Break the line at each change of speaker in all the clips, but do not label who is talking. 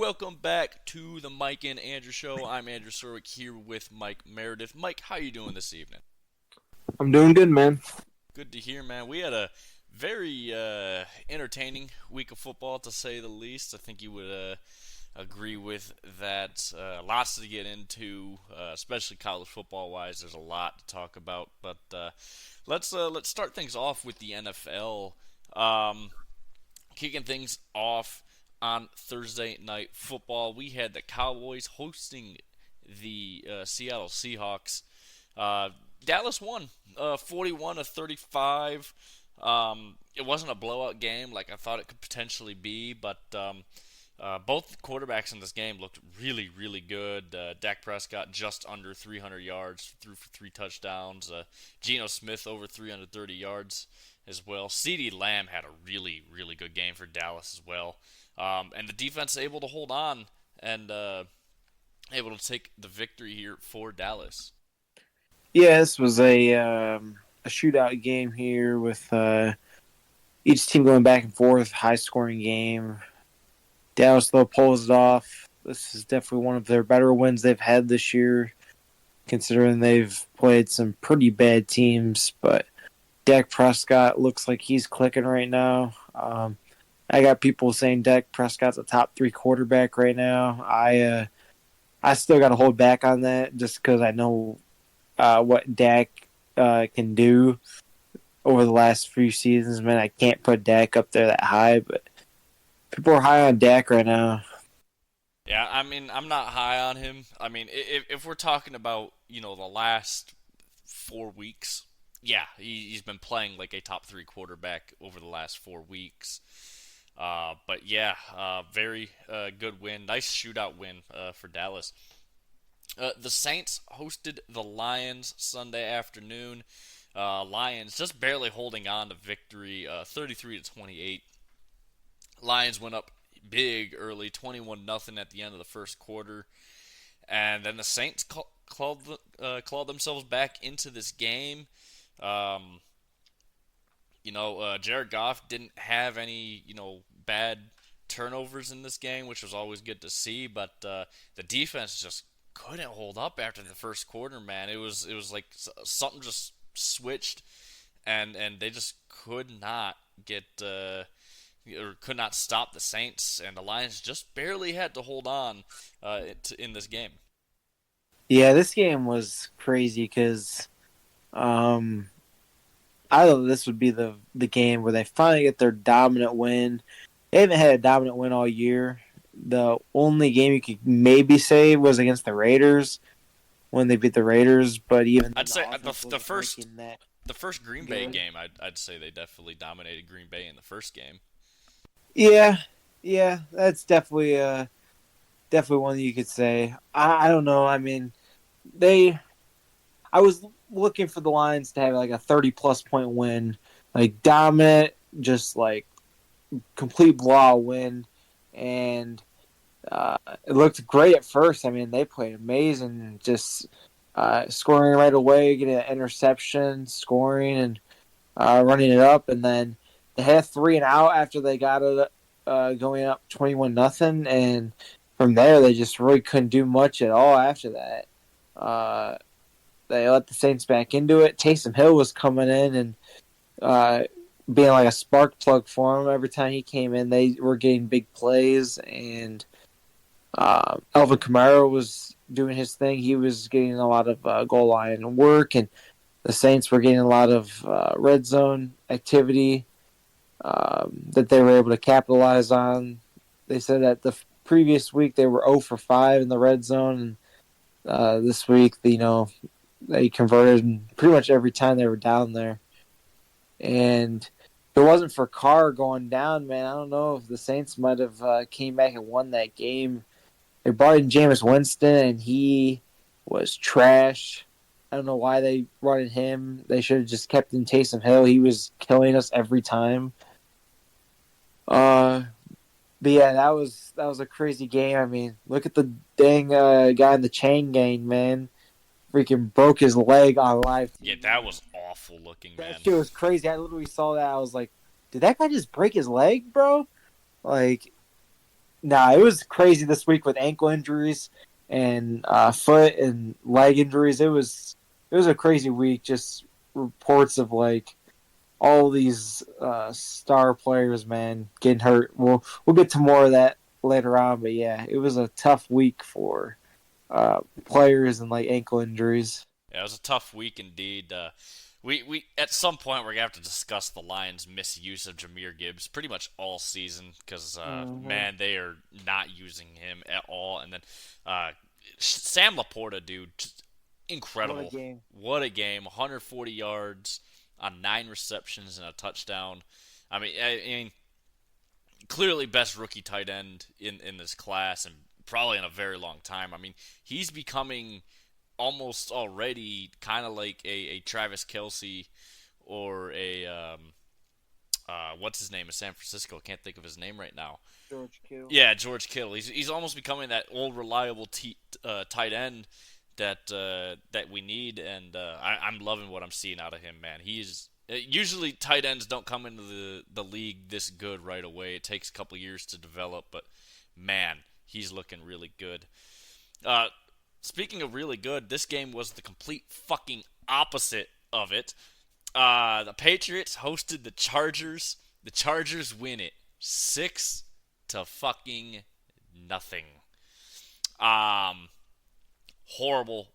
welcome back to the Mike and Andrew Show. I'm Andrew Sorwick here with Mike Meredith. Mike, how you doing this evening?
I'm doing good, man.
Good to hear, man. We had a very entertaining week of football, to say the least. I think you would agree with that. Lots to get into, especially college football-wise. There's a lot to talk about, but let's start things off with the NFL. Kicking things off on Thursday Night Football, we had the Cowboys hosting the Seattle Seahawks. Dallas won 41-35. It wasn't a blowout game like I thought it could potentially be, but both quarterbacks in this game looked really, really good. Dak Prescott just under 300 yards, threw for 3 touchdowns. Geno Smith over 330 yards as well. CeeDee Lamb had a really, really good game for Dallas as well. And the defense able to hold on and able to take the victory here for Dallas.
Yeah, this was a shootout game here with each team going back and forth, high scoring game. Dallas though pulls it off. This is definitely one of their better wins they've had this year, considering they've played some pretty bad teams. But Dak Prescott looks like he's clicking right now. I got people saying Dak Prescott's a top 3 quarterback right now. I still got to hold back on that just because I know what Dak can do over the last few seasons. Man, I can't put Dak up there that high, but people are high on Dak right now.
Yeah, I mean, I'm not high on him. I mean, if we're talking about, the last 4 weeks, yeah, he's been playing like a top 3 quarterback over the last 4 weeks. But yeah, very good win. Nice shootout win for Dallas. The Saints hosted the Lions Sunday afternoon. Lions just barely holding on to victory, 33-28. Lions went up big early, 21-0 at the end of the first quarter, and then the Saints clawed themselves back into this game. Jared Goff didn't have any, bad turnovers in this game, which was always good to see, but the defense just couldn't hold up after the first quarter, man. It was like something just switched, and they just could not get or could not stop the Saints, and the Lions just barely had to hold on in this game.
Yeah, this game was crazy because I thought this would be the game where they finally get their dominant win. They haven't had a dominant win all year. The only game you could maybe say was against the Raiders when they beat the Raiders, but even
I'd
then
say
the offense
the
wasn't
first
looking that
the first Green Bay
good.
game, I'd say they definitely dominated Green Bay in the first game.
Yeah, yeah, that's definitely one that you could say. I don't know. I mean, I was looking for the Lions to have like a 30-plus point win, like dominant, just like complete blowout win, and it looked great at first. I mean, they played amazing, just scoring right away, getting an interception, scoring, and running it up, and then they had 3 and out after they got it going up 21-0, and from there they just really couldn't do much at all after that. They let the Saints back into it. Taysom Hill was coming in and being like a spark plug for them. Every time he came in, they were getting big plays, and Alvin Kamara was doing his thing. He was getting a lot of goal line work, and the Saints were getting a lot of red zone activity that they were able to capitalize on. They said that the previous week they were 0 for 5 in the red zone, and this week, they converted pretty much every time they were down there. And if it wasn't for Carr going down, man, I don't know if the Saints might have came back and won that game. They brought in Jameis Winston, and he was trash. I don't know why they brought in him. They should have just kept in Taysom Hill. He was killing us every time. But yeah, that was a crazy game. I mean, look at the dang guy in the chain gang, man. Freaking broke his leg on live
Yeah,
TV.
that was awful looking, man.
That shit was crazy. I literally saw that. I was like, did that guy just break his leg, bro? Like, Nah, it was crazy this week with ankle injuries and foot and leg injuries. It was a crazy week. Just reports of like all these star players, man, getting hurt. We'll get to more of that later on, but yeah, it was a tough week for players and like ankle injuries.
Yeah, it was a tough week indeed. We at some point we're gonna have to discuss the Lions' misuse of Jahmyr Gibbs pretty much all season because
Mm-hmm.
man, they are not using him at all. And then uh, Sam Laporta, dude, just
What a
incredible.
game!
What a game! 140 yards on 9 receptions and a touchdown. I mean, clearly best rookie tight end in this class and probably in a very long time. I mean, he's becoming almost already kind of like a Travis Kelsey or a what's his name in San Francisco. Can't think of his name right now.
George Kittle.
Yeah, George Kittle. He's almost becoming that old reliable tight end that we need, and I'm loving what I'm seeing out of him, man. He's usually tight ends don't come into the league this good right away. It takes a couple years to develop, but man, he's looking really good. Uh, Speaking of really good, this game was the complete fucking opposite of it. The Patriots hosted the Chargers. The Chargers win it 6-fucking nothing. Um, horrible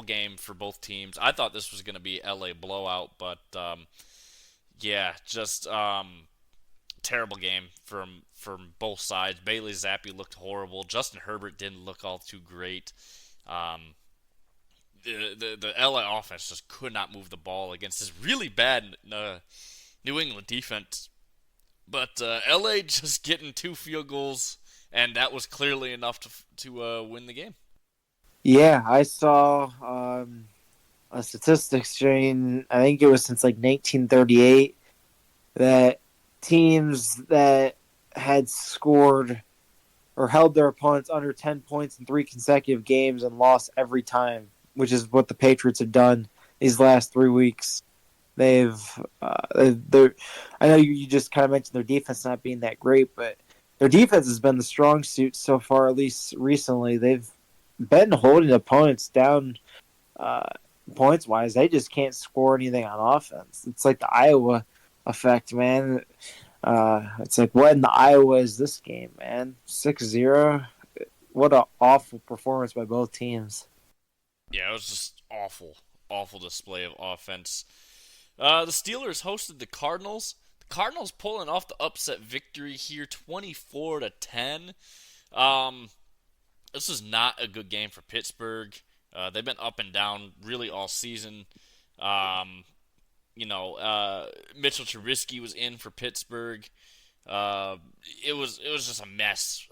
game for both teams. I thought this was gonna be LA blowout, but yeah, just terrible game from both sides. Bailey Zappi looked horrible. Justin Herbert didn't look all too great. Um, the LA offense just could not move the ball against this really bad New England defense. But LA just getting 2 field goals, and that was clearly enough to win the game.
Yeah, I saw a statistics showing. I think it was since like 1938 that teams that had scored or held their opponents under 10 points in 3 consecutive games and lost every time, which is what the Patriots have done these last 3 weeks. They've, they're, I know you just kind of mentioned their defense not being that great, but their defense has been the strong suit so far, at least recently. They've been holding opponents down uh, points wise. They just can't score anything on offense. It's like the Iowa effect, man. It's like, what in the Iowa is this game, man? 6-0. What an awful performance by both teams.
Yeah, it was just awful display of offense. The Steelers hosted the Cardinals. The Cardinals pulling off the upset victory here, 24-10. Um, this was not a good game for Pittsburgh. They've been up and down really all season. Um, Mitchell Trubisky was in for Pittsburgh. Uh, it was just a mess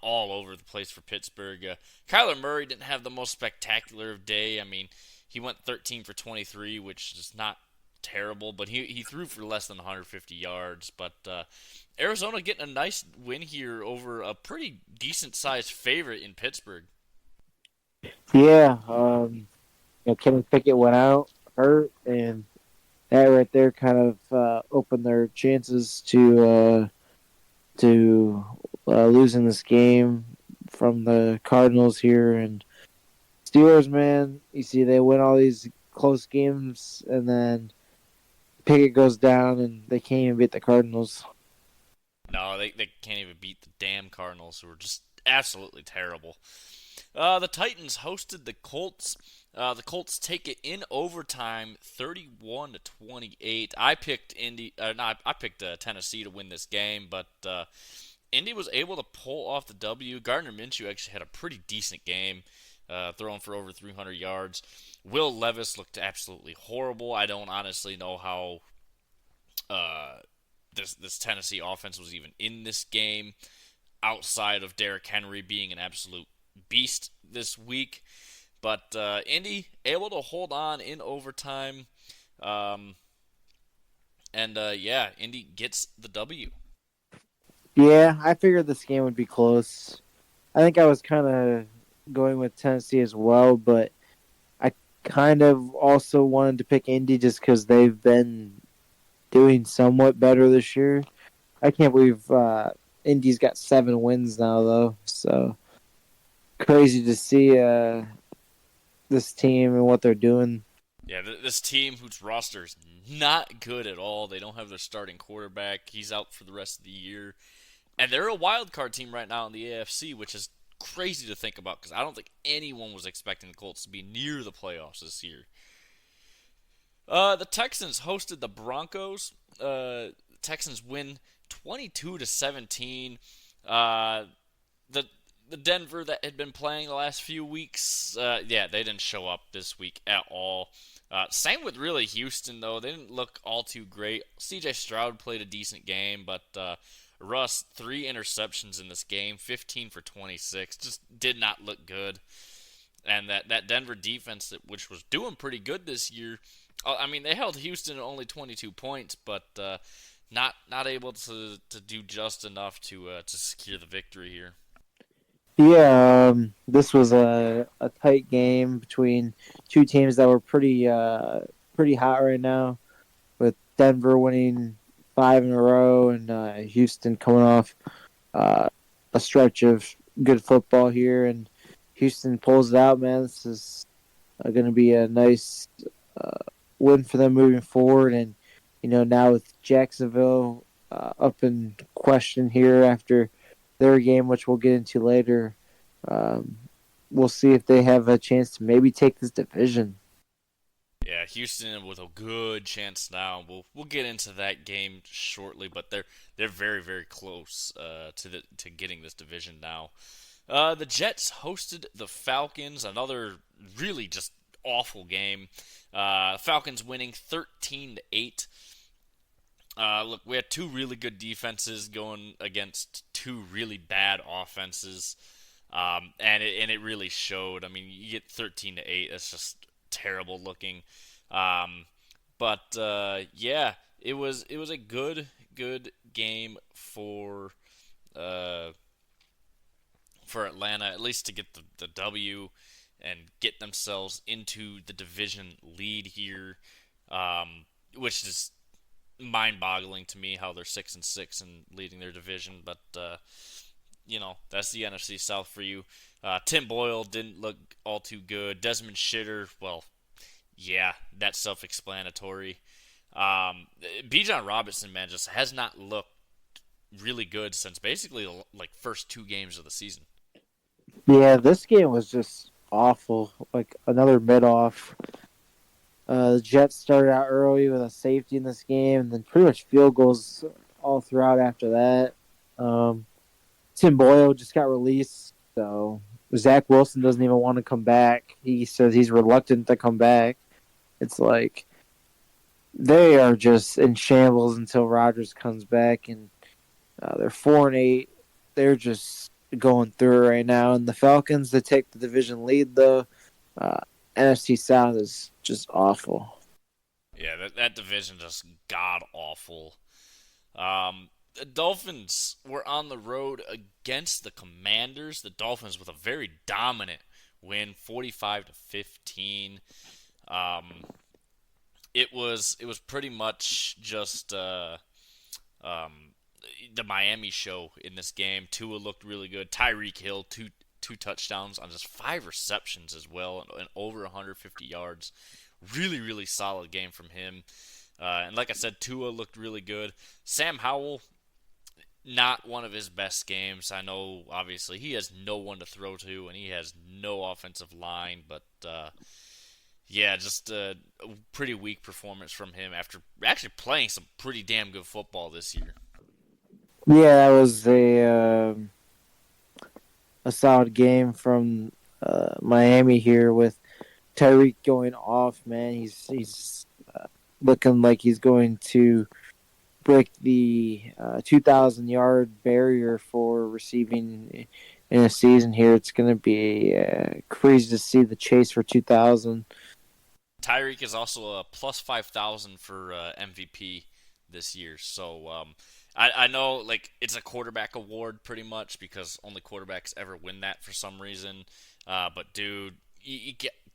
all over the place for Pittsburgh. Kyler Murray didn't have the most spectacular day. I mean, he went 13 for 23, which is not terrible, but he threw for less than 150 yards. But Arizona getting a nice win here over a pretty decent sized favorite in Pittsburgh.
Yeah, Kenny Pickett went out hurt, and that right there kind of opened their chances to losing this game from the Cardinals here. And Steelers, man, you see they win all these close games, and then Pickett goes down, and they can't even beat the Cardinals.
No, they can't even beat the damn Cardinals, who are just absolutely terrible. The Titans hosted the Colts. The Colts take it in overtime, 31-28. I picked I picked Tennessee to win this game, but Indy was able to pull off the W. Gardner Minshew actually had a pretty decent game, throwing for over 300 yards. Will Levis looked absolutely horrible. I don't honestly know how this Tennessee offense was even in this game outside of Derrick Henry being an absolute beast this week. But Indy able to hold on in overtime. Um, yeah, Indy gets the W.
Yeah, I figured this game would be close. I think I was kind of going with Tennessee as well, but I kind of also wanted to pick Indy just because they've been doing somewhat better this year. I can't believe Indy's got 7 wins now, though. So crazy to see this team and what they're doing.
Yeah, this team whose roster is not good at all. They don't have their starting quarterback. He's out for the rest of the year. And they're a wild card team right now in the AFC, which is crazy to think about because I don't think anyone was expecting the Colts to be near the playoffs this year. The Texans hosted the Broncos. Texans win 22-17. Uh, the the Denver that had been playing the last few weeks, yeah, they didn't show up this week at all. Same with really Houston though; they didn't look all too great. C.J. Stroud played a decent game, but Russ 3 interceptions in this game, 15 for 26, just did not look good. And that Denver defense, which was doing pretty good this year, I mean, they held Houston at only 22 points, but not able to do just enough to secure the victory here.
Yeah, this was a tight game between two teams that were pretty hot right now, with Denver winning 5 in a row and Houston coming off uh, a stretch of good football here, and Houston pulls it out. Man, this is going to be a nice uh, win for them moving forward, and now with Jacksonville up in question here after their game, which we'll get into later. Um, we'll see if they have a chance to maybe take this division.
Yeah, Houston with a good chance now. We'll get into that game shortly, but they're very very close to getting this division now. The Jets hosted the Falcons. Another really just awful game. Falcons winning 13-8. Look, we had two really good defenses going against two really bad offenses, and it really showed. I mean, you get 13-8. That's just terrible looking. Um, but yeah, it was a good game uh, for Atlanta, at least to get the W and get themselves into the division lead here, which is mind-boggling to me how they're 6-6 and leading their division. But that's the NFC South for you. Tim Boyle didn't look all too good. Desmond Shitter, well, yeah, that's self-explanatory. Bijan Robinson, man, just has not looked really good since basically like first 2 games of the season.
Yeah, this game was just awful. Like another mid off. The Jets started out early with a safety in this game, and then pretty much field goals all throughout after that. Um, Tim Boyle just got released, so Zach Wilson doesn't even want to come back. He says he's reluctant to come back. It's like they are just in shambles until Rodgers comes back, and they're 4-8. They're just going through it right now. And the Falcons, they take the division lead, though. NFC South is just awful.
Yeah, that division just god awful. The Dolphins were on the road against the Commanders. The Dolphins with a very dominant win, 45-15. Um, it was pretty much just um, the Miami show in this game. Tua looked really good. Tyreek Hill two touchdowns on just 5 receptions as well, and over 150 yards. Really really solid game from him. And like I said, Tua looked really good. Sam Howell, not one of his best games. I know, obviously, he has no one to throw to, and he has no offensive line. But yeah, just a pretty weak performance from him after actually playing some pretty damn good football this year.
Yeah, that was a solid game from Miami here with Tyreek going off. Man, he's looking like he's going to break the 2,000 yard barrier for receiving in a season here. It's going to be crazy to see the chase for 2,000.
Tyreek is also a plus 5,000 for MVP this year. So I know like it's a quarterback award pretty much because only quarterbacks ever win that for some reason. But dude,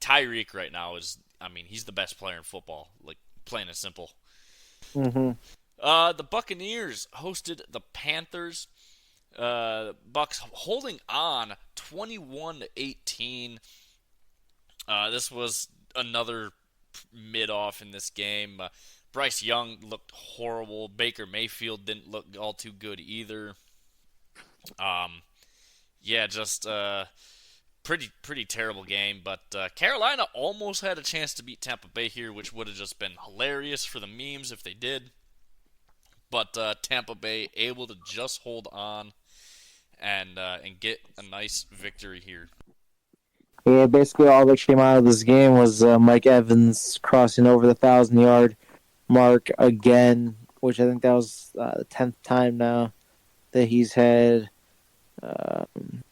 Tyreek right now is, I mean, he's the best player in football. Like plain and simple.
Mm-hmm.
The Buccaneers hosted the Panthers. Bucks holding on 21-18. This was another mid off in this game. Bryce Young looked horrible. Baker Mayfield didn't look all too good either. Um, yeah, just pretty terrible game. But Carolina almost had a chance to beat Tampa Bay here, which would have just been hilarious for the memes if they did. But Tampa Bay able to just hold on and get a nice victory here.
Yeah, basically all that came out of this game was Mike Evans crossing over the 1,000 yard mark again, which I think that was the 10th time now that he's had um,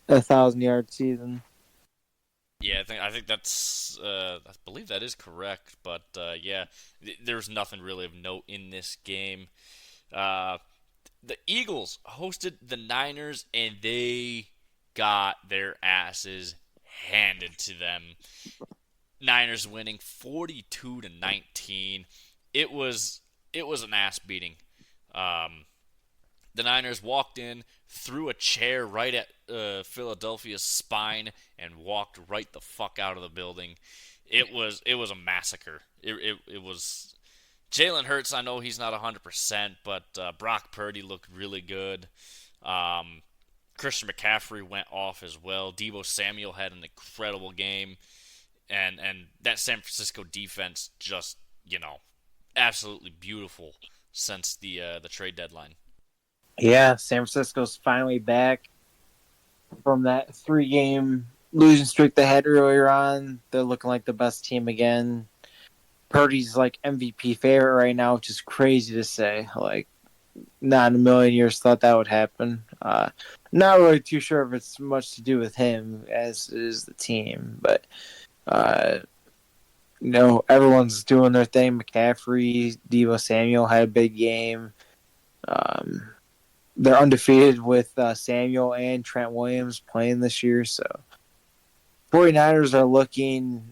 1,000 yard season.
Yeah, I think that's I believe that is correct. But yeah, there's nothing really of note in this game. Uh, the Eagles hosted the Niners and they got their asses handed to them. Niners winning 42-19. It was it was an ass beating. Um, the Niners walked in, threw a chair right at Philadelphia's spine, and walked right the fuck out of the building. It was a massacre. It was Jalen Hurts. I know he's not 100%, but Brock Purdy looked really good. Um, Christian McCaffrey went off as well. Deebo Samuel had an incredible game, and that San Francisco defense just absolutely beautiful since the trade deadline.
Yeah, San Francisco's finally back from that 3-game losing streak they had earlier on. They're looking like the best team again. Purdy's like MVP favorite right now, which is crazy to say. Like, not in a million years thought that would happen. Not really too sure if it's much to do with him as is the team, but uh, everyone's doing their thing. McCaffrey, Deebo Samuel had a big game. Um, they're undefeated with Samuel and Trent Williams playing this year, so 49ers are looking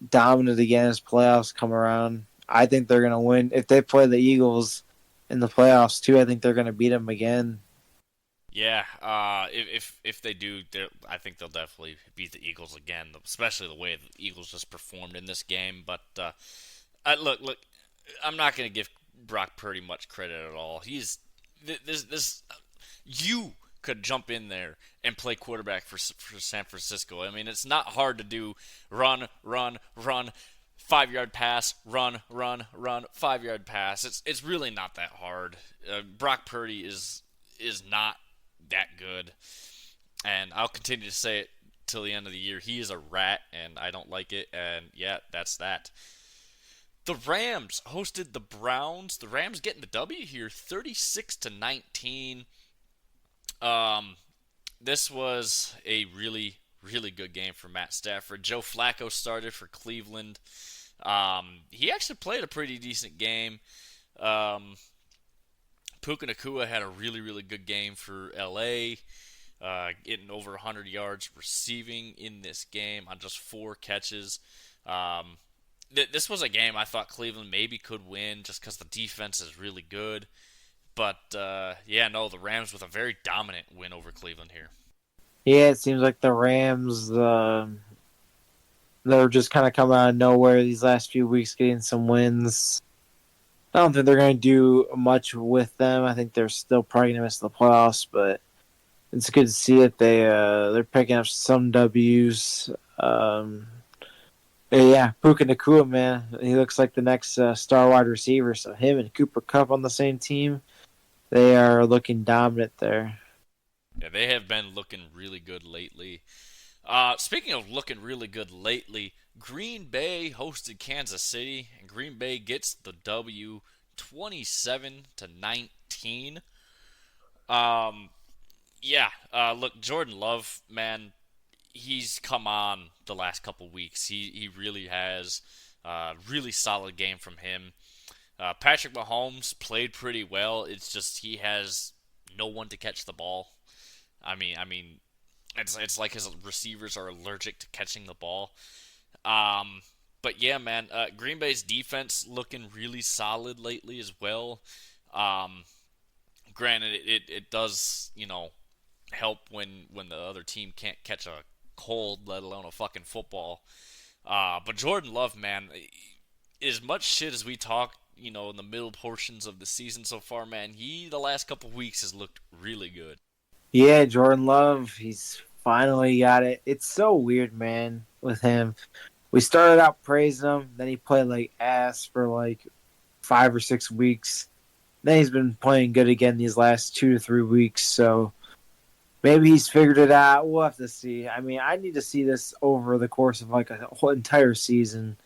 dominant again as playoffs come around. I think they're going to win. If they play the Eagles in the playoffs, too, I think they're going to beat them again.
Yeah, if they do, I think they'll definitely beat the Eagles again, especially the way the Eagles just performed in this game. But look, I'm not going to give Brock Purdy much credit at all. He's this you could jump in there and play quarterback for San Francisco. I mean, it's not hard to do. Run, run, run. 5-yard pass, run, run, run, 5-yard pass. It's really not that hard. Brock Purdy is not that good, and I'll continue to say it till the end of the year. He is a rat, and I don't like it. And yeah, that's that. The Rams hosted the Browns. The Rams getting the W here, 36-19. Um, this was a really good game for Matt Stafford. Joe Flacco started for Cleveland. He actually played a pretty decent game. Puka Nacua had a really good game for LA, getting over 100 yards receiving in this game on just 4 catches. This was a game I thought Cleveland maybe could win just because the defense is really good. But yeah, no, the Rams with a very dominant win over Cleveland here.
Yeah, it seems like the Rams, they're just kind of coming out of nowhere these last few weeks, getting some wins. I don't think they're going to do much with them. I think they're still probably going to miss the playoffs, but it's good to see that they're picking up some W's. Yeah, Puka Nacua, man, he looks like the next star wide receiver. So him and Cooper Kupp on the same team, they are looking dominant there.
Yeah, they have been looking really good lately. Speaking of looking really good lately, Green Bay hosted Kansas City, and Green Bay gets the W, 27-19. Yeah. Look, Jordan Love, man, he's come on the last couple weeks. He really has. Really solid game from him. Patrick Mahomes played pretty well. It's just he has no one to catch the ball. I mean, it's like his receivers are allergic to catching the ball. But yeah, man, Green Bay's defense looking really solid lately as well. Um, granted, it does, help when the other team can't catch a cold, let alone a fucking football. But Jordan Love, man, as much shit as we talk, in the middle portions of the season so far, man, the last couple weeks has looked really good.
Yeah, Jordan Love, he's finally got it. It's so weird, man, with him. We started out praising him, then he played like ass for like 5 or 6 weeks. Then he's been playing good again these last 2 to 3 weeks. So maybe he's figured it out. We'll have to see. I mean, I need to see this over the course of like a whole entire season.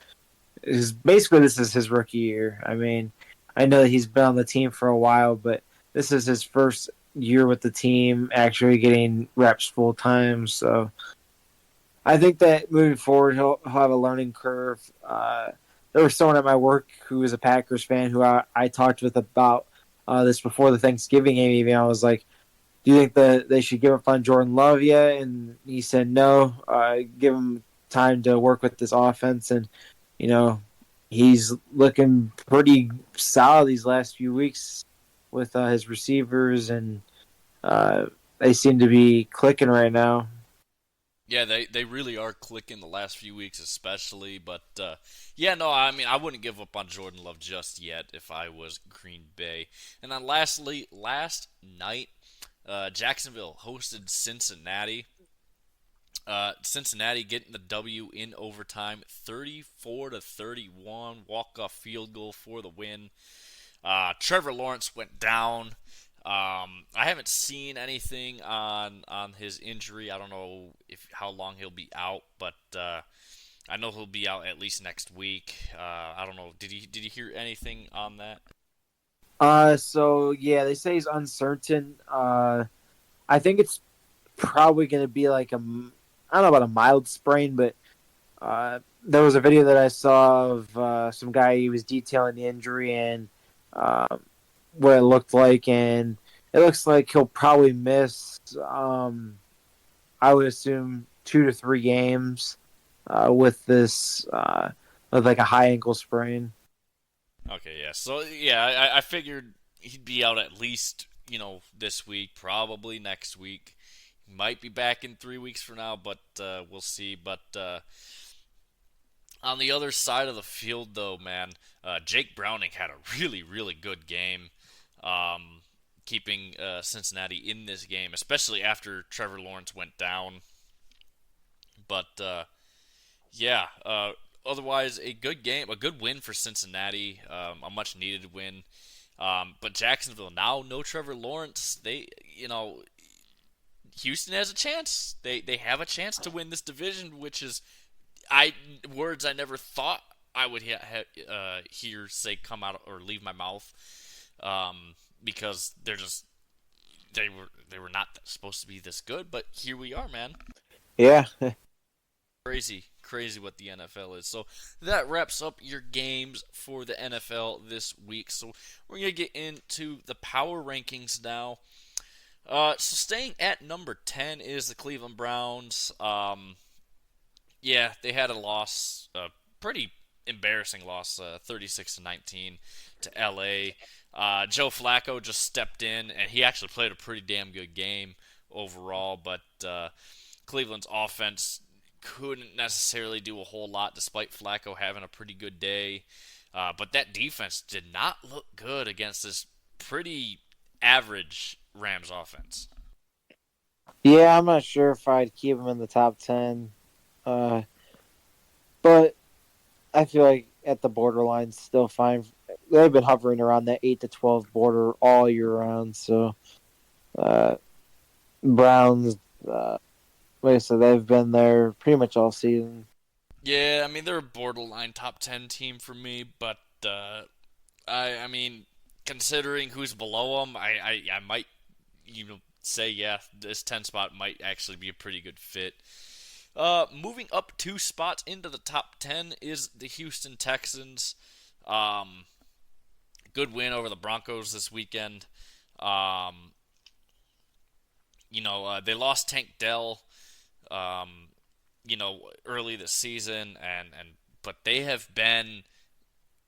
Basically, this is his rookie year. I mean, I know that he's been on the team for a while, but this is his first year with the team, actually getting reps full time. So I think that moving forward, he'll have a learning curve. There was someone at my work who was a Packers fan who I talked with about this before the Thanksgiving game. Even I was like, "Do you think that they should give up on Jordan Love yet?" And he said, "No. Give him time to work with this offense." And you know, he's looking pretty solid these last few weeks with his receivers, and they seem to be clicking right now.
Yeah, they really are clicking the last few weeks, especially. But yeah, no, I mean, I wouldn't give up on Jordan Love just yet if I was Green Bay. And then lastly, last night, Jacksonville hosted Cincinnati. Cincinnati getting the W in overtime, 34-31, walk-off field goal for the win. Trevor Lawrence went down. I haven't seen anything on his injury. I don't know if how long he'll be out, but I know he'll be out at least next week. I don't know. Did you hear anything on that?
So yeah, they say he's uncertain. I think it's probably going to be like I don't know about a mild sprain, but there was a video that I saw of some guy. He was detailing the injury and what it looked like, and it looks like he'll probably miss. I would assume 2 to 3 games with this with like a high ankle sprain.
Okay, yeah. So yeah, I figured he'd be out at least this week, probably next week. He might be back in 3 weeks from now, but we'll see. But on the other side of the field, though, man, Jake Browning had a really, really good game, keeping Cincinnati in this game, especially after Trevor Lawrence went down. But yeah, otherwise a good game, a good win for Cincinnati, a much needed win. But Jacksonville now, no Trevor Lawrence. Houston has a chance. They have a chance to win this division, which is words I never thought I would hear say come out or leave my mouth, because they were not supposed to be this good, but here we are, man.
Yeah,
Crazy what the NFL is. So that wraps up your games for the NFL this week. So we're gonna get into the power rankings now. So staying at number 10 is the Cleveland Browns. Yeah, they had a loss, a pretty embarrassing loss, 36-19 to LA. Joe Flacco just stepped in, and he actually played a pretty damn good game overall, but Cleveland's offense couldn't necessarily do a whole lot despite Flacco having a pretty good day. But that defense did not look good against this pretty average Rams offense.
yeah. I'm not sure if I'd keep him in the top 10, uh, but I feel like at the borderline, still fine. They've been hovering around that 8 to 12 border all year round. So uh, Browns, like I said, they've been there pretty much all season.
Yeah, I mean they're a borderline top 10 team for me, but I mean considering who's below them, I might say yeah, this 10 spot might actually be a pretty good fit. Moving up 2 spots into the top 10 is the Houston Texans. Um, Good win over the Broncos this weekend. Um, they lost Tank Dell, um, early this season, and but they have been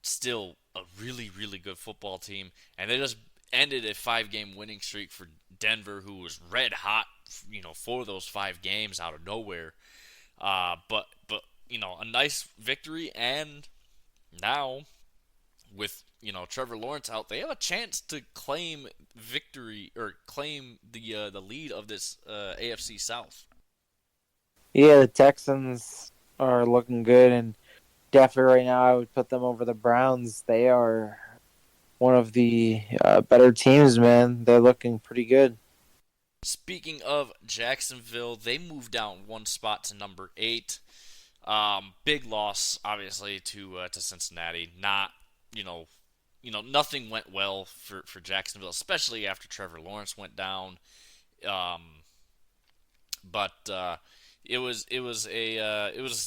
still a really, really good football team, and they just ended a 5-game winning streak for Denver, who was red hot, for those 5 games out of nowhere. But a nice victory, and now with Trevor Lawrence out, they have a chance to claim victory or claim the lead of this AFC South.
Yeah, the Texans are looking good, and definitely right now I would put them over the Browns. They are one of the better teams, man. They're looking pretty good.
Speaking of Jacksonville, they moved down one spot to number 8. Big loss, obviously, to Cincinnati. Not, nothing went well for Jacksonville, especially after Trevor Lawrence went down. Um, but it was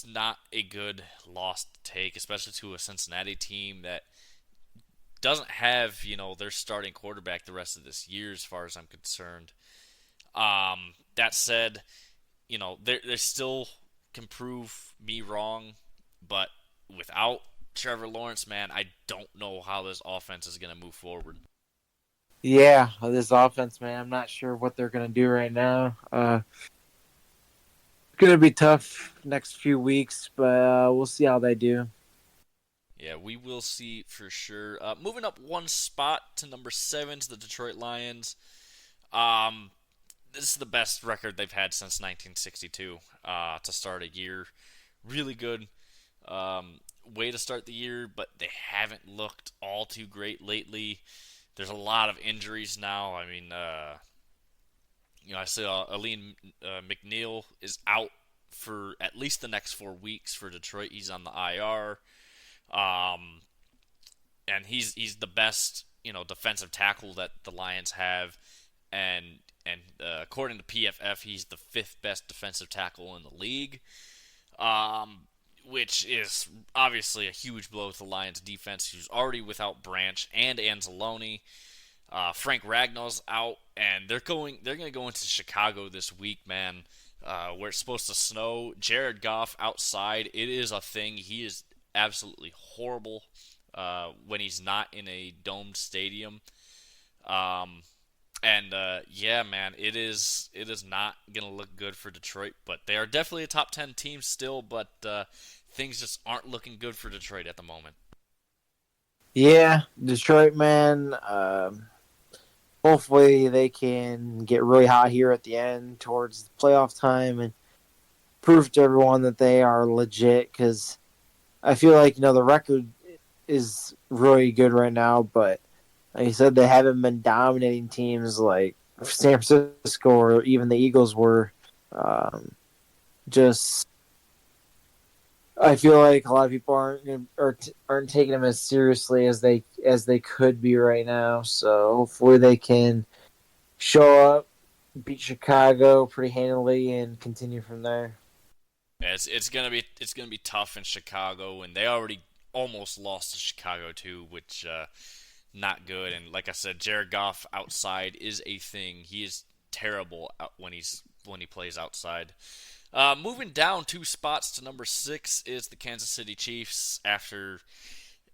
not a good loss to take, especially to a Cincinnati team that doesn't have their starting quarterback the rest of this year, as far as I'm concerned. That said, they still can prove me wrong, but without Trevor Lawrence, man, I don't know how this offense is going to move forward.
Yeah, this offense, man, I'm not sure what they're going to do right now. It's going to be tough next few weeks, but we'll see how they do.
Yeah, we will see for sure. Moving up one spot to number 7 to the Detroit Lions. This is the best record they've had since 1962 to start a year. Really good way to start the year, but they haven't looked all too great lately. There's a lot of injuries now. I mean, I saw Aline McNeil is out for at least the next 4 weeks for Detroit. He's on the IR, and he's the best defensive tackle that the Lions have, and according to PFF, he's the 5th best defensive tackle in the league, which is obviously a huge blow to the Lions defense, who's already without Branch and Anzalone. Frank Ragnall's out, and they're going to go into Chicago this week, man, where it's supposed to snow. Jared Goff outside, it is a thing. He is absolutely horrible when he's not in a domed stadium. Yeah, man, it is not gonna look good for Detroit, but they are definitely a top 10 team still. But things just aren't looking good for Detroit at the moment.
Yeah, Detroit, man. Hopefully they can get really hot here at the end towards the playoff time and prove to everyone that they are legit. Because I feel like the record is really good right now, but like you said, they haven't been dominating teams like San Francisco or even the Eagles were. Just, I feel like a lot of people aren't taking them as seriously as they could be right now. So hopefully they can show up, beat Chicago pretty handily, and continue from there.
Yeah, it's gonna be tough in Chicago, and they already almost lost to Chicago too, which not good. And like I said, Jared Goff outside is a thing. He is terrible when he plays outside. Moving down 2 spots to number 6 is the Kansas City Chiefs after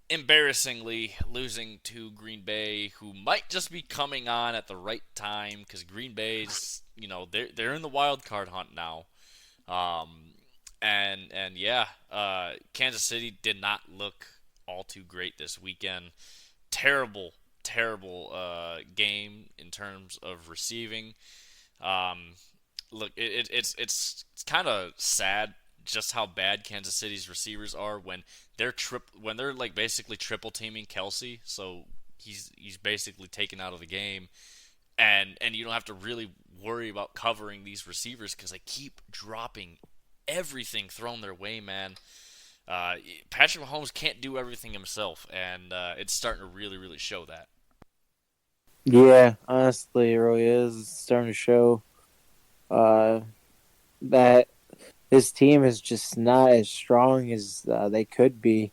embarrassingly losing to Green Bay, who might just be coming on at the right time because Green Bay's they're in the wild card hunt now. And yeah, Kansas City did not look all too great this weekend. Terrible game in terms of receiving. Look, it's kind of sad just how bad Kansas City's receivers are when they're like basically triple teaming Kelsey, so he's basically taken out of the game, and you don't have to really worry about covering these receivers because they keep dropping everything thrown their way, man. Patrick Mahomes can't do everything himself, and it's starting to really, really show that.
Yeah, honestly, it really is. It's starting to show that his team is just not as strong as they could be.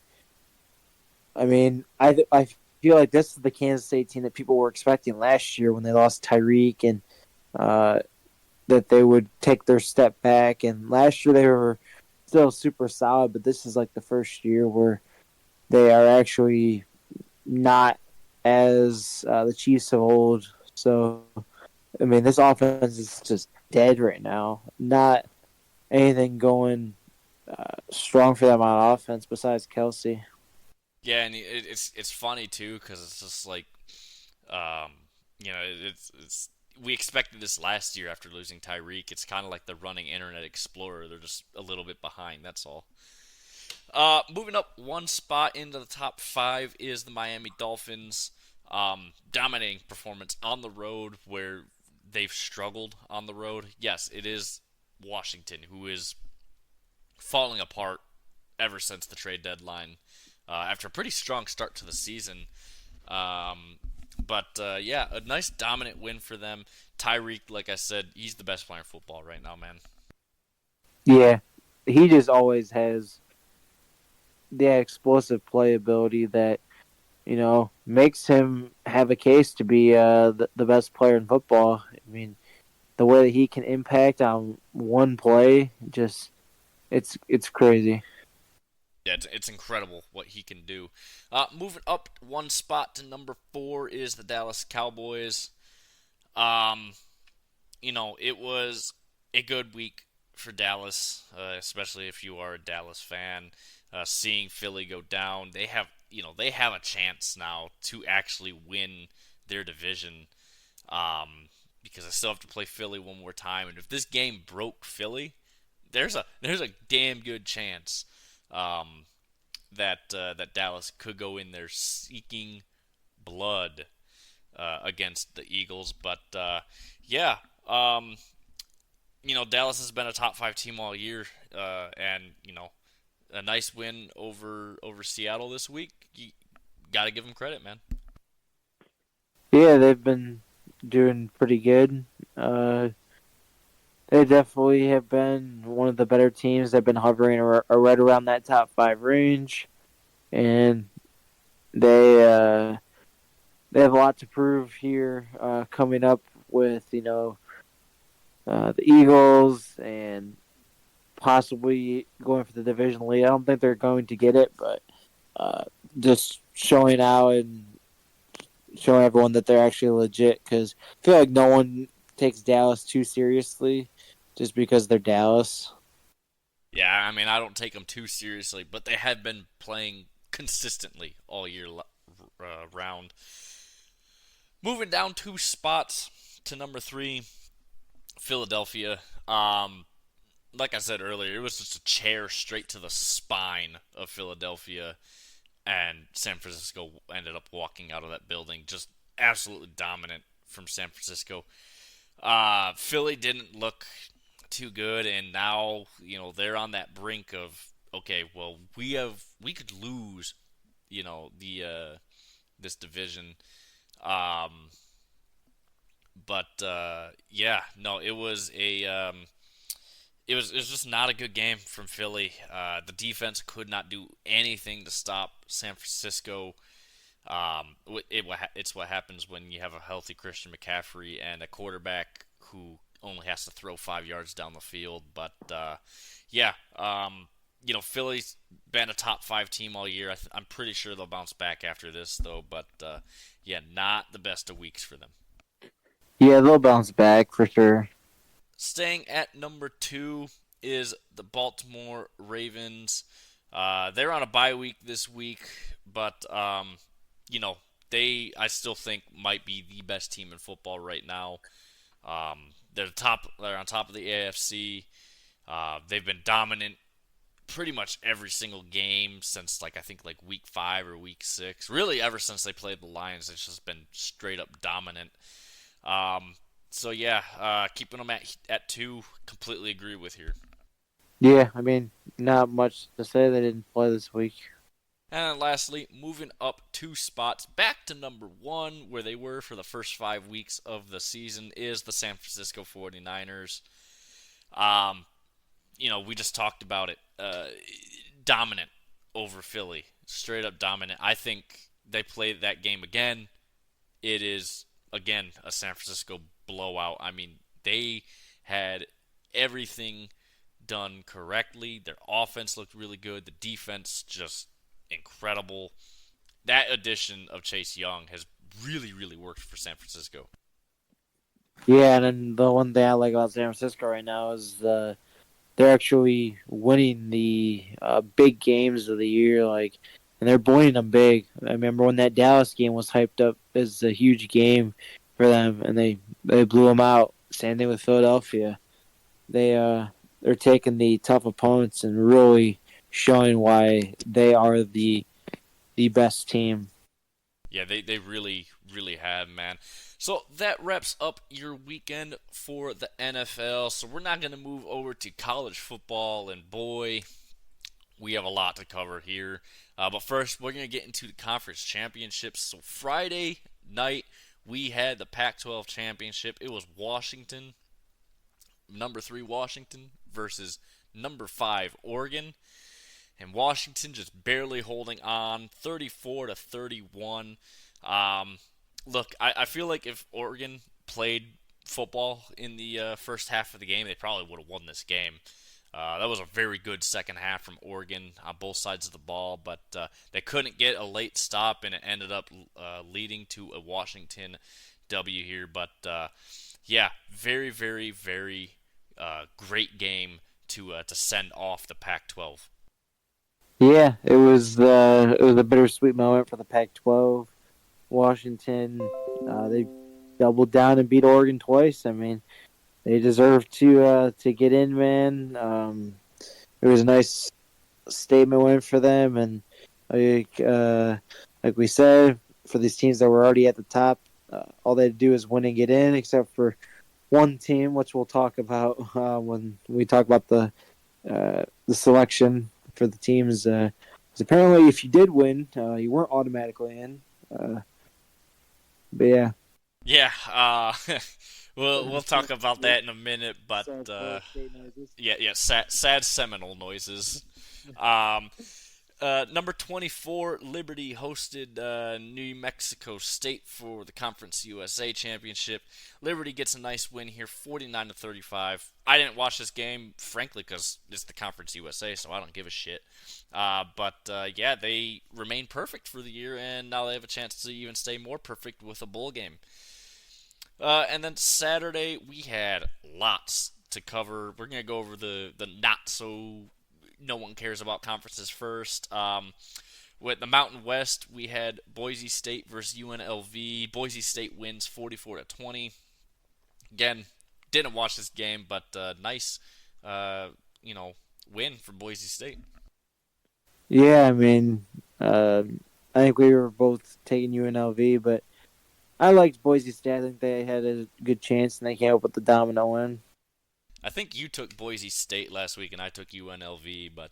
I mean, I feel like this is the Kansas State team that people were expecting last year when they lost Tyreek, and that they would take their step back. And last year they were still super solid, but this is like the first year where they are actually not as the Chiefs of old. So I mean, this offense is just dead right now. Not anything going strong for them on offense besides Kelsey.
Yeah, and it's funny too because it's just like, um, it's we expected this last year after losing Tyreek. It's kind of like the running Internet Explorer. They're just a little bit behind. That's all. Moving up one spot into the top five is the Miami Dolphins. Dominating performance on the road where they've struggled on the road. Yes, it is Washington who is falling apart ever since the trade deadline. After a pretty strong start to the season. But yeah, a nice dominant win for them. Tyreek, like I said, he's the best player in football right now, man.
Yeah, he just always has the explosive playability that makes him have a case to be the best player in football. I mean, the way that he can impact on one play, just it's crazy.
Yeah, it's incredible what he can do. Moving up one spot to number four is the Dallas Cowboys. Um, it was a good week for Dallas, especially if you are a Dallas fan. Seeing Philly go down, they have a chance now to actually win their division. Because I still have to play Philly one more time, and if this game broke Philly, there's a damn good chance um, that Dallas could go in there seeking blood against the Eagles. But yeah, um, Dallas has been a top five team all year, and a nice win over Seattle this week. You got to give them credit, man.
Yeah, they've been doing pretty good. Uh, they definitely have been one of the better teams. They've been hovering right around that top five range, and they they have a lot to prove here coming up with the Eagles and possibly going for the division lead. I don't think they're going to get it, but uh, just showing out and showing everyone that they're actually legit. Because I feel like no one takes Dallas too seriously just because they're Dallas.
Yeah, I mean, I don't take them too seriously, but they have been playing consistently all year round. Moving down two spots to number three, Philadelphia. Like I said earlier, it was just a chair straight to the spine of Philadelphia, and San Francisco ended up walking out of that building just absolutely dominant from San Francisco. Philly didn't look too good, and now they're on that brink of, okay, well, we could lose the this division. Um, but yeah, no, it was just not a good game from Philly. The defense could not do anything to stop San Francisco. It's what happens when you have a healthy Christian McCaffrey and a quarterback who only has to throw 5 yards down the field. But yeah, Philly's been a top five team all year. I'm pretty sure they'll bounce back after this, though. But yeah, not the best of weeks for them.
Yeah, they'll bounce back for sure.
Staying at number two is the Baltimore Ravens. They're on a bye week this week, but you know I still think might be the best team in football right now. They're top. They're on top of the AFC. They've been dominant pretty much every single game since I think week 5 or week 6. Really, ever since they played the Lions, it's just been straight up dominant. Um, so yeah, keeping them at two, completely agree with here.
Yeah, I mean, not much to say. They didn't play this week.
And then lastly, moving up 2 spots back to number one, where they were for the first 5 weeks of the season, is the San Francisco 49ers. Um, we just talked about it. Dominant over Philly. Straight up dominant. I think they played that game again. It is, again, a San Francisco blowout. I mean, they had everything done correctly. Their offense looked really good. The defense just incredible. That addition of Chase Young has really, really worked for San Francisco.
Yeah, and then the one thing I like about San Francisco right now is they're actually winning the big games of the year, and they're winning them big. I remember when that Dallas game was hyped up as a huge game for them, and they blew them out. Same thing with Philadelphia. They're taking the tough opponents and really showing why they are the best team.
Yeah, they really, really have, man. So that wraps up your weekend for the NFL. So we're not going to move over to college football, and boy, we have a lot to cover here. But first, we're going to get into the conference championships. So Friday night, we had the Pac-12 championship. It was Washington, number 3 Washington versus number 5 Oregon. And Washington just barely holding on, 34-31. Look, I feel like if Oregon played football in the first half of the game, they probably would have won this game. That was a very good second half from Oregon on both sides of the ball, but they couldn't get a late stop, and it ended up leading to a Washington W here. But yeah, very, very, very great game to send off the Pac-12.
Yeah, it was a bittersweet moment for the Pac-12. Washington, they doubled down and beat Oregon twice. I mean, they deserve to get in, man. It was a nice statement win for them, and like we said, for these teams that were already at the top, all they had to do is win and get in, except for one team, which we'll talk about when we talk about the selection for the teams. 'Cause apparently, if you did win, you weren't automatically in. But yeah.
Yeah, we'll talk about that in a minute, but yeah, sad Seminole noises. Um, Number 24, Liberty hosted New Mexico State for the Conference USA Championship. Liberty gets a nice win here, 49-35. I didn't watch this game, frankly, because it's the Conference USA, so I don't give a shit. But yeah, they remain perfect for the year, and now they have a chance to even stay more perfect with a bowl game. And then Saturday, we had lots to cover. We're going to go over the not so no one cares about conferences first. With the Mountain West, we had Boise State versus UNLV. Boise State wins 44-20. Again, didn't watch this game, but nice, win for Boise State.
Yeah, I mean, I think we were both taking UNLV, but I liked Boise State. I think they had a good chance, and they came up with the domino win.
I think you took Boise State last week, and I took UNLV, but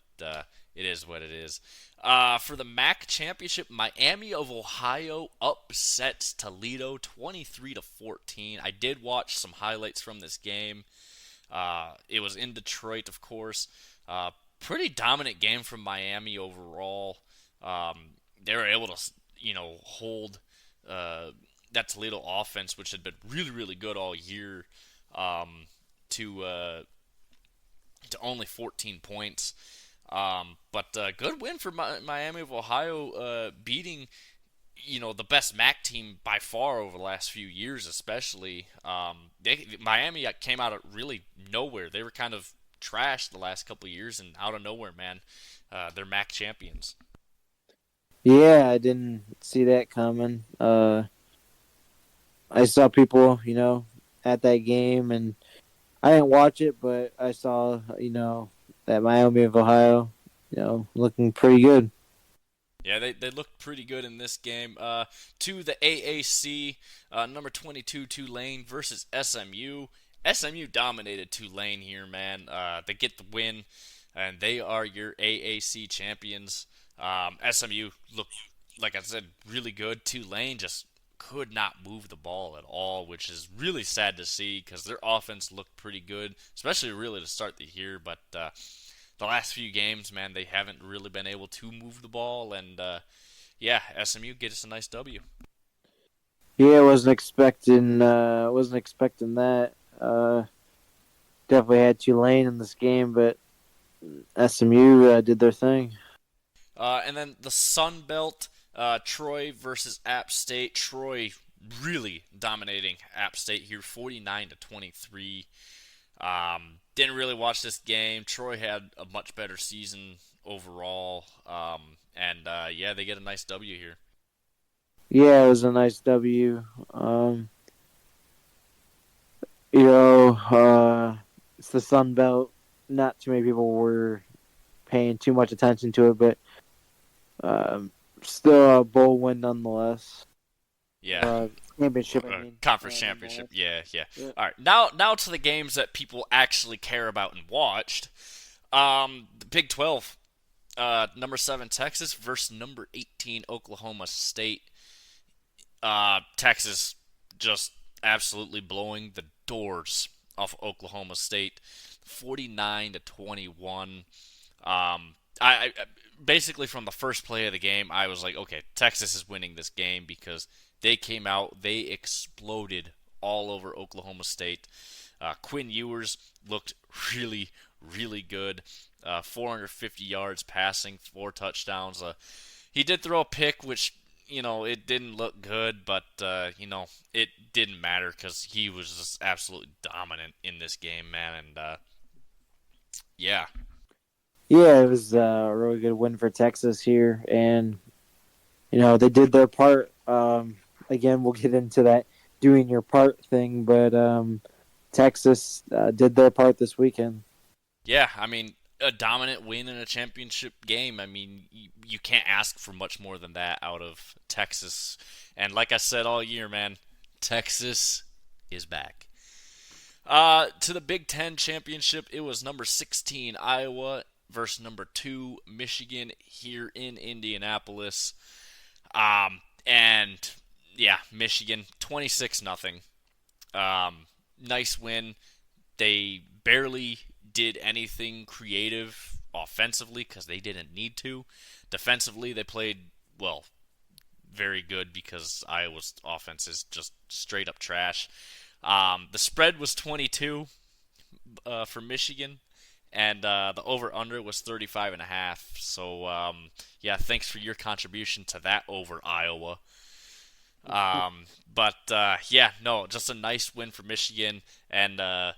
it is what it is. For the MAC championship, Miami of Ohio upsets Toledo 23-14. I did watch some highlights from this game. It was in Detroit, of course. Pretty dominant game from Miami overall. They were able to, hold that Toledo offense, which had been really, really good all year. To only 14 points. But good win for Miami of Ohio, beating the best MAC team by far over the last few years, especially. Miami came out of really nowhere. They were kind of trashed the last couple of years, and out of nowhere, man, they're MAC champions.
Yeah, I didn't see that coming. I saw people, at that game, and I didn't watch it, but I saw, that Miami of Ohio, looking pretty good.
Yeah, they looked pretty good in this game. To the AAC, number 22 Tulane versus SMU. SMU dominated Tulane here, man. They get the win, and they are your AAC champions. SMU looked, like I said, really good. Tulane just could not move the ball at all, which is really sad to see because their offense looked pretty good, especially really to start the year. But the last few games, man, they haven't really been able to move the ball, and yeah, SMU gets a nice W.
Yeah, wasn't expecting that. Definitely had Tulane in this game, but SMU did their thing.
And then the Sun Belt, Troy versus App State. Troy really dominating App State here, 49-23. Didn't really watch this game. Troy had a much better season overall, and they get a nice W here.
Yeah, it was a nice W. It's the Sun Belt. Not too many people were paying too much attention to it, but still a bowl win nonetheless.
Yeah.
Championship, I mean.
Conference championship. Yeah.
Yeah.
All right. Now to the games that people actually care about and watched. The Big 12. Number 7 Texas versus number 18 Oklahoma State. Texas just absolutely blowing the doors off Oklahoma State, 49-21. I basically from the first play of the game, I was like, okay, Texas is winning this game because they came out, they exploded all over Oklahoma State. Quinn Ewers looked really, really good. 450 yards passing, 4 touchdowns. He did throw a pick, which it didn't look good, but it didn't matter because he was just absolutely dominant in this game, man. And yeah.
Yeah, it was a really good win for Texas here, and they did their part. Again, we'll get into that doing your part thing, but Texas did their part this weekend.
Yeah, I mean, a dominant win in a championship game. I mean, you can't ask for much more than that out of Texas. And like I said all year, man, Texas is back. To the Big Ten championship, it was number 16 Iowa versus number 2 Michigan here in Indianapolis. And yeah, Michigan 26-0. Nice win. They barely did anything creative offensively because they didn't need to. Defensively, they played, well, very good because Iowa's offense is just straight up trash. The spread was 22 for Michigan, and the over-under was 35.5. So, yeah, thanks for your contribution to that over Iowa. Just a nice win for Michigan, and the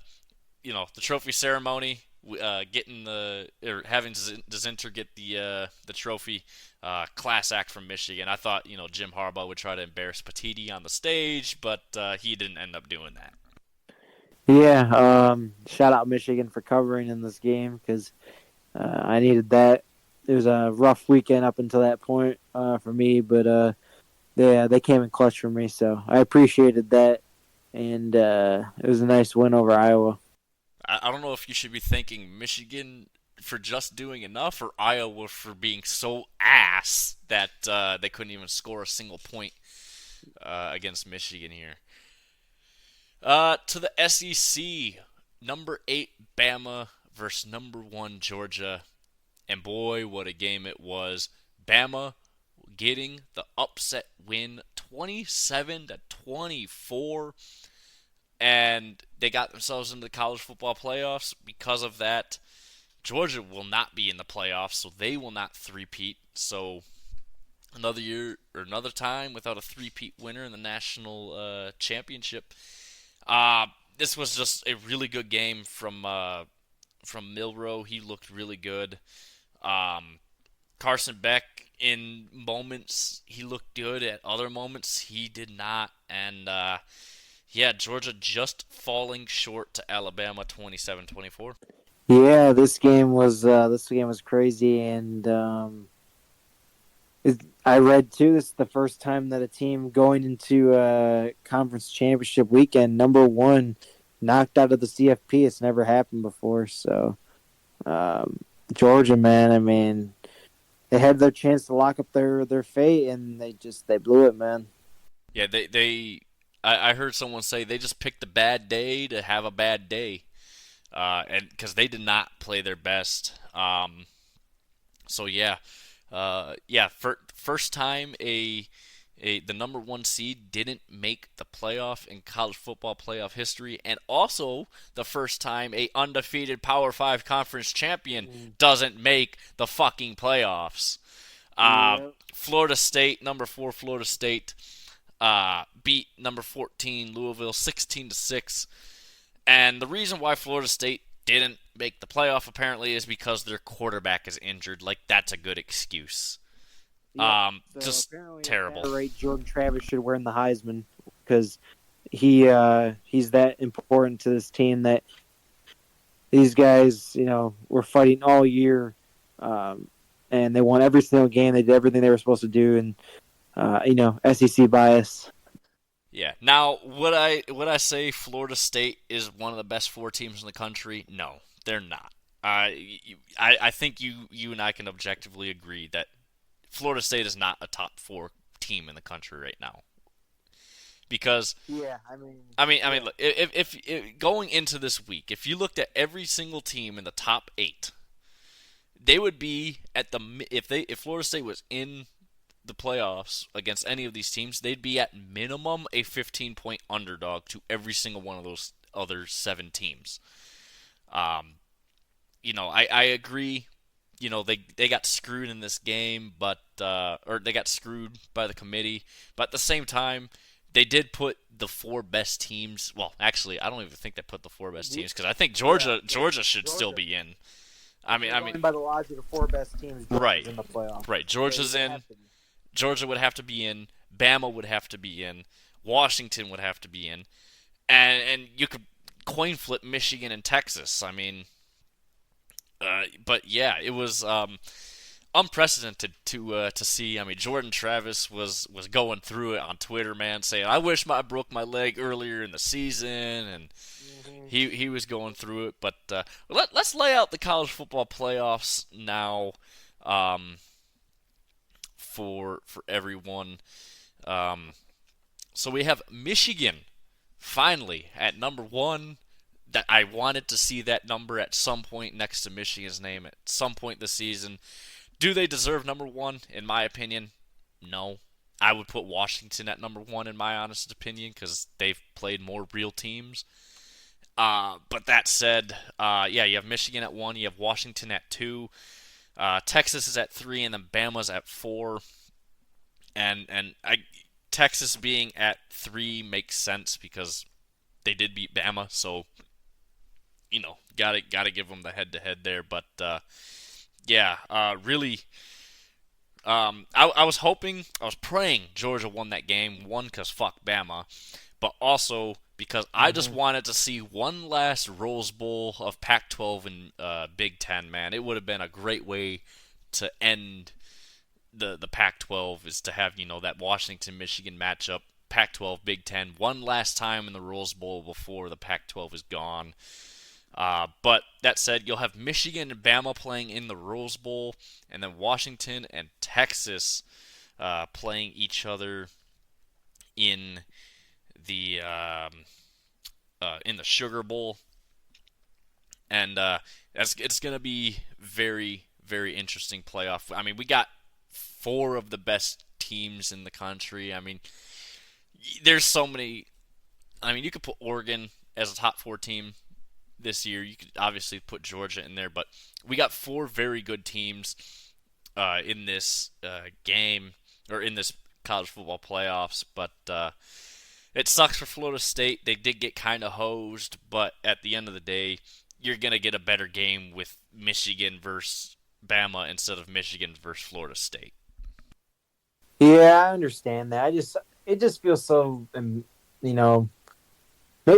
trophy ceremony, having Desinter get the trophy, class act from Michigan. I thought Jim Harbaugh would try to embarrass Patiti on the stage, but he didn't end up doing that.
Yeah, shout out Michigan for covering in this game because I needed that. It was a rough weekend up until that point for me, but they came in clutch for me, so I appreciated that, and it was a nice win over Iowa.
I don't know if you should be thanking Michigan for just doing enough or Iowa for being so ass that they couldn't even score a single point against Michigan here. To the SEC, number 8 Bama versus number 1 Georgia, and boy, what a game it was. Bama getting the upset win, 27-24. And they got themselves into the college football playoffs. Because of that, Georgia will not be in the playoffs, so they will not three-peat. So another year or another time without a three-peat winner in the national championship. This was just a really good game from Milroe. He looked really good. Carson Beck, in moments, he looked good. At other moments, he did not. And Georgia just falling short to Alabama, 27-24.
Yeah, this game was crazy, and I read too. This is the first time that a team going into a conference championship weekend, number 1, knocked out of the CFP. It's never happened before. So, Georgia, man, I mean, they had their chance to lock up their fate, and they blew it, man.
Yeah, I heard someone say they just picked a bad day to have a bad day, and because they did not play their best. First time the number 1 seed didn't make the playoff in college football playoff history, and also the first time a undefeated Power 5 conference champion doesn't make the fucking playoffs.
Yep.
Florida State, number 4 Florida State, beat number 14 Louisville 16-6. And the reason why Florida State didn't make the playoff apparently is because their quarterback is injured. Like, that's a good excuse.
Yep. So
Just
apparently, at
terrible.
that rate, Jordan Travis should win the Heisman because he's that important to this team that these guys, were fighting all year, and they won every single game. They did everything they were supposed to do, and SEC bias.
Yeah. Now, would I say Florida State is one of the best 4 teams in the country? No, they're not. I think you and I can objectively agree that Florida State is not a top 4 team in the country right now. Because
Yeah, I mean,
look, if going into this week, if you looked at every single team in the top 8, they would be at the if Florida State was in the playoffs against any of these teams, they'd be at minimum a 15-point underdog to every single one of those other 7 teams. I agree. They got screwed in this game, but or they got screwed by the committee. But at the same time, they did put the 4 best teams. Well, actually, I don't even think they put the 4 best teams because I think Georgia should still be in.
Going by the logic of 4 best teams,
right,
in the playoff.
Right. Georgia's in. Georgia would have to be in. Bama would have to be in. Washington would have to be in, and you could coin flip Michigan and Texas. But yeah, it was unprecedented to see. Jordan Travis was going through it on Twitter, man, saying, "I wish I broke my leg earlier in the season," and he was going through it. But let's lay out the college football playoffs now, for everyone. So we have Michigan finally at number 1. That I wanted to see that number at some point next to Michigan's name at some point this season. Do they deserve number 1? In my opinion, no. I would put Washington at number 1 in my honest opinion because they've played more real teams. But that said, you have Michigan at 1, you have Washington at 2, Texas is at 3, and then Bama's at 4. And Texas being at 3 makes sense because they did beat Bama, so gotta give them the head-to-head there. But really, I was praying Georgia won that game. One, because fuck Bama, but also because I just wanted to see one last Rose Bowl of Pac-12 and Big Ten. Man, it would have been a great way to end the Pac-12 is to have that Washington-Michigan matchup. Pac-12, Big Ten, one last time in the Rose Bowl before the Pac-12 is gone. But that said, you'll have Michigan and Bama playing in the Rose Bowl, and then Washington and Texas playing each other in the Sugar Bowl, and it's going to be very, very interesting playoff. We got 4 of the best teams in the country. There's so many. You could put Oregon as a top 4 team this year. You could obviously put Georgia in there, but we got 4 very good teams in this game or in this college football playoffs. But it sucks for Florida State. They did get kind of hosed, but at the end of the day, you're gonna get a better game with Michigan versus Bama instead of Michigan versus Florida State.
Yeah, I understand that. It just feels so, maybe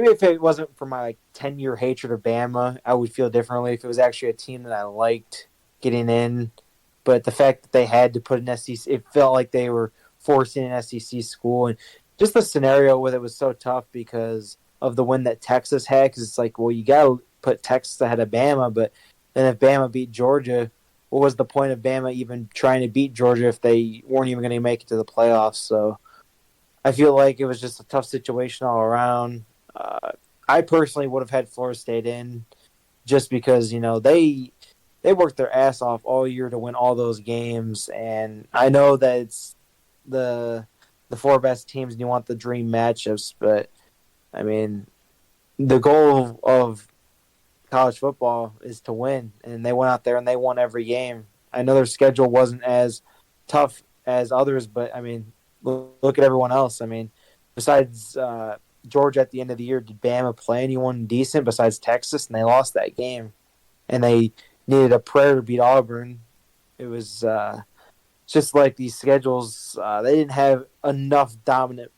if it wasn't for my 10-year hatred of Bama, I would feel differently if it was actually a team that I liked getting in. But the fact that they had to put an SEC, it felt like they were forcing an SEC school. And just the scenario with it was so tough because of the win that Texas had. Because it's like, well, you got to put Texas ahead of Bama. But then if Bama beat Georgia, what was the point of Bama even trying to beat Georgia if they weren't even going to make it to the playoffs? So I feel like it was just a tough situation all around. I personally would have had Florida State in just because, they worked their ass off all year to win all those games. And I know that it's the 4 best teams and you want the dream matchups. But, the goal of college football is to win. And they went out there and they won every game. I know their schedule wasn't as tough as others, but I mean, look at everyone else. I mean, besides Georgia at the end of the year, did Bama play anyone decent besides Texas? And they lost that game, and they needed a prayer to beat Auburn. It was just like these schedules. They didn't have enough dominant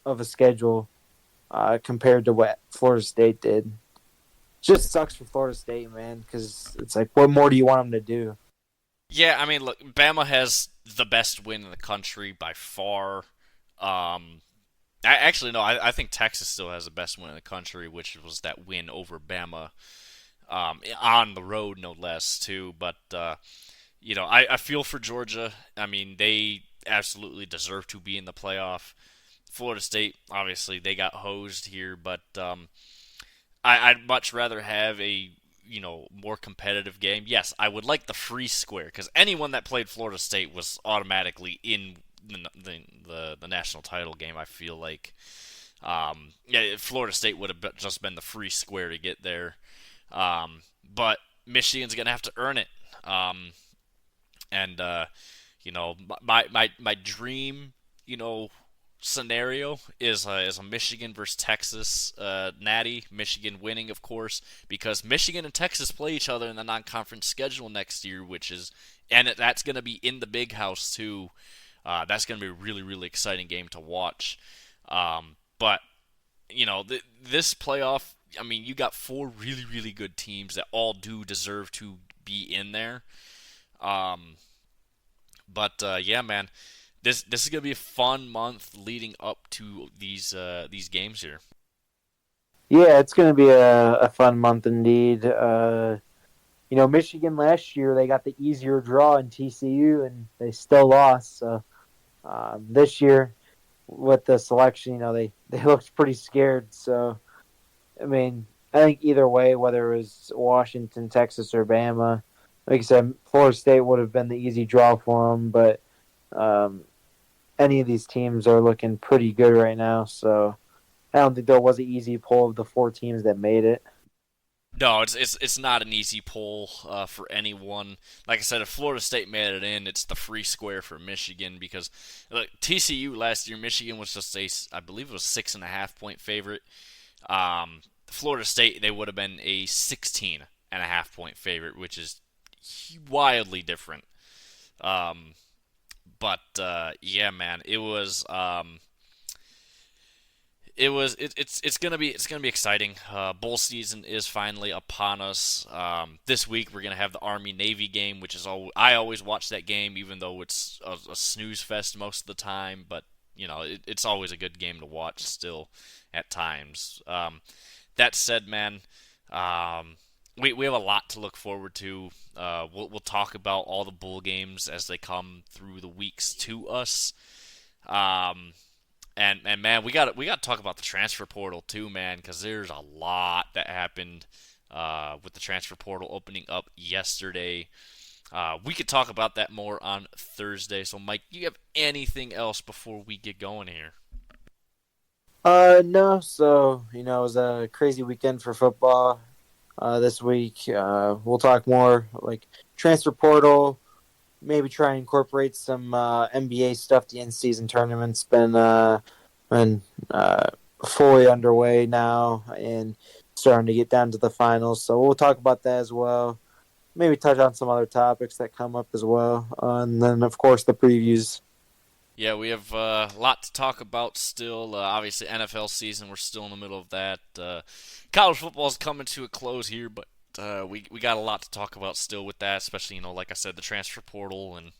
of a schedule compared to what Florida State did. Just sucks for Florida State, man, because it's like, what more do you want them to do?
Yeah, I mean, look, Bama has the best win in the country by far. Actually, no, I think Texas still has the best win in the country, which was that win over Bama on the road, no less, too. But I feel for Georgia. I mean, they absolutely deserve to be in the playoff. Florida State, obviously, they got hosed here, but I'd much rather have a more competitive game. Yes, I would like the free square because anyone that played Florida State was automatically in the national title game. I feel like yeah, Florida State would have just been the free square to get there, but Michigan's gonna have to earn it. And my dream scenario is a Michigan versus Texas natty. Michigan winning, of course, because Michigan and Texas play each other in the non-conference schedule next year, and that's going to be in the Big House too. That's going to be a really really exciting game to watch. But this playoff, I mean, you got four really really good teams that all do deserve to be in there. Um, but yeah, man, this is gonna be a fun month leading up to these games here.
Yeah, it's going to be a fun month indeed. Michigan last year they got the easier draw in TCU and they still lost. So this year with the selection, they looked pretty scared. So I mean, I think either way, whether it was Washington, Texas, or Bama, like I said, Florida State would have been the easy draw for them. But um, any of these teams are looking pretty good right now. So I don't think there was an easy pull of the four teams that made it.
No, it's not an easy poll for anyone. Like I said, if Florida State made it in, it's the free square for Michigan because look, TCU last year, Michigan was just I believe it was 6.5 point favorite. Florida State, they would have been a 16.5 point favorite, which is wildly different. But yeah, man, it's gonna be exciting. Bowl season is finally upon us. This week we're gonna have the Army Navy game, which is I always watch that game, even though it's a snooze fest most of the time. But it's always a good game to watch still at times. That said, man, um, we have a lot to look forward to. We'll talk about all the bowl games as they come through the weeks to us. Um, and man, we got to talk about the transfer portal too, man, because there's a lot that happened with the transfer portal opening up yesterday. We could talk about that more on Thursday. So, Mike, you have anything else before we get going here?
No. So it was a crazy weekend for football this week. We'll talk more like transfer portal. Maybe try and incorporate some NBA stuff. The in-season tournament's been fully underway now and starting to get down to the finals. So we'll talk about that as well. Maybe touch on some other topics that come up as well, and then of course the previews.
Yeah, we have a lot to talk about still. Obviously, NFL season, we're still in the middle of that. College football is coming to a close here, but we got a lot to talk about still with that, especially, like I said, the transfer portal and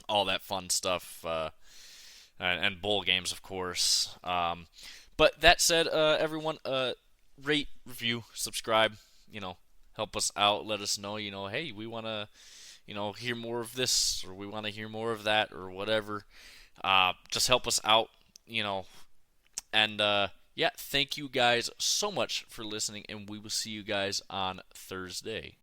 all that fun stuff, and bowl games, of course. But that said, everyone, rate, review, subscribe, help us out, let us know, hey, we want to hear more of this, or we want to hear more of that, or whatever. Just help us out, and yeah, thank you guys so much for listening, and we will see you guys on Thursday.